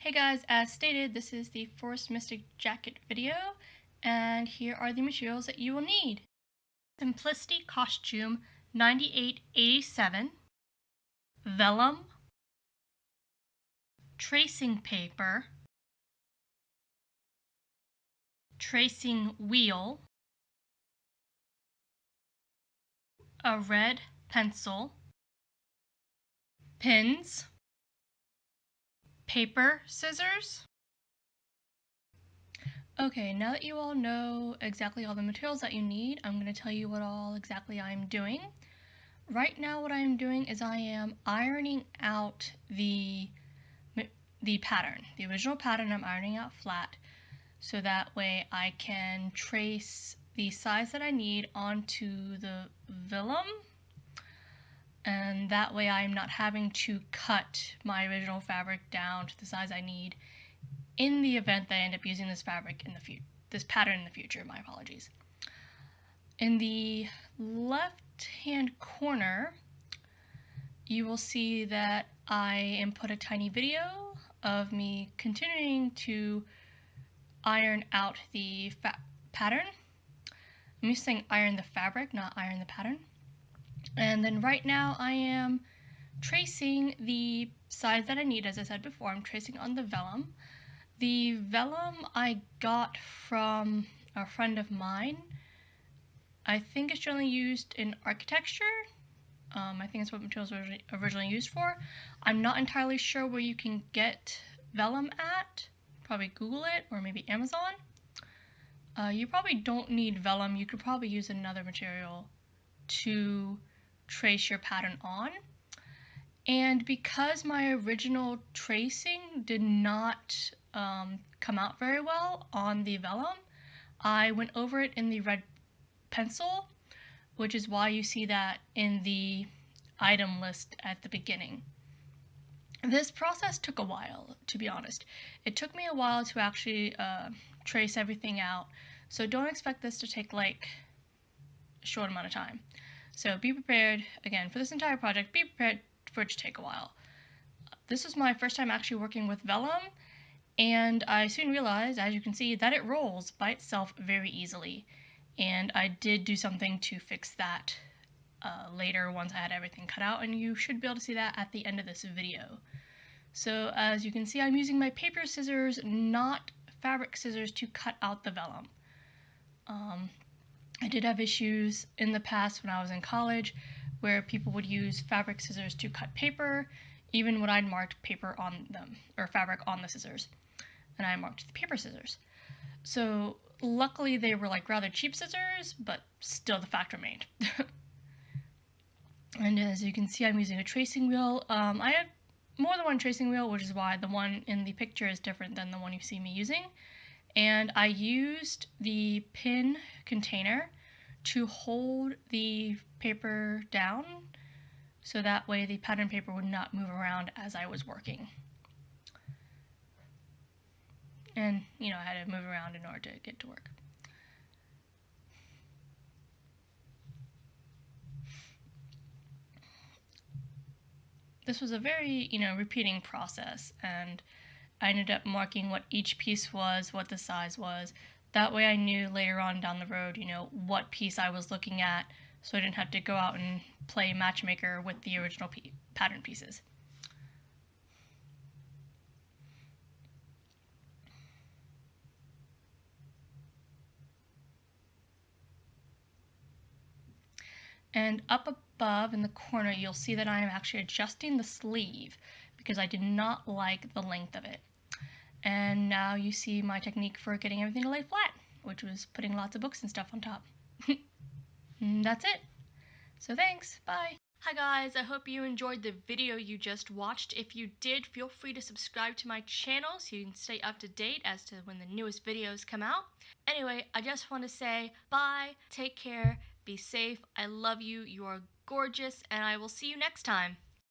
Hey guys, as stated, this is the Forest Mystic Jacket video, and here are the materials that you will need. Simplicity Costume 9887, vellum, tracing paper, tracing wheel, a red pencil, pins, paper scissors. Okay, now that you all know exactly all the materials that you need, I'm going to tell you what all exactly I'm doing. Right now what I am doing is I am ironing out the pattern. The original pattern I'm ironing out flat, so that way I can trace the size that I need onto the vellum, and that way I'm not having to cut my original fabric down to the size I need in the event that I end up using this fabric in the this pattern in the future. My apologies. In the left hand corner you will see that I input a tiny video of me continuing to iron out the pattern. I'm used to saying iron the fabric, not iron the pattern. And then right now I am tracing the size that I need. As I said before, I'm tracing on the vellum. The vellum I got from a friend of mine. I think it's generally used in architecture. I think that's what materials were originally used for. I'm not entirely sure where you can get vellum at. Probably Google it, or maybe Amazon. You probably don't need vellum. You could probably use another material to trace your pattern on. And because my original tracing did not come out very well on the vellum, I went over it in the red pencil, which is why you see that in the item list at the beginning. This process took a while, to be honest. It took me a while to actually trace everything out, so don't expect this to take like a short amount of time. So be prepared, again, for this entire project, be prepared for it to take a while. This was my first time actually working with vellum, and I soon realized, as you can see, that it rolls by itself very easily. And I did do something to fix that later once I had everything cut out, and you should be able to see that at the end of this video. So as you can see, I'm using my paper scissors, not fabric scissors, to cut out the vellum. I did have issues in the past when I was in college where people would use fabric scissors to cut paper, even when I'd marked paper on them, or fabric on the scissors, and I marked the paper scissors. So luckily they were like rather cheap scissors, but still the fact remained. And as you can see, I'm using a tracing wheel. I have more than one tracing wheel, which is why the one in the picture is different than the one you see me using. And I used the pin container to hold the paper down, so that way the pattern paper would not move around as I was working. And, you know, I had to move around in order to get to work. This was a very, repeating process, and I ended up marking what each piece was, what the size was. That way I knew later on down the road, what piece I was looking at, so I didn't have to go out and play matchmaker with the original pattern pieces. And up above in the corner, you'll see that I am actually adjusting the sleeve because I did not like the length of it. And now you see my technique for getting everything to lay flat, which was putting lots of books and stuff on top. And that's it. So thanks, bye. Hi guys, I hope you enjoyed the video you just watched. If you did, feel free to subscribe to my channel so you can stay up to date as to when the newest videos come out. Anyway, I just want to say bye, take care, be safe, I love you, you are gorgeous, and I will see you next time.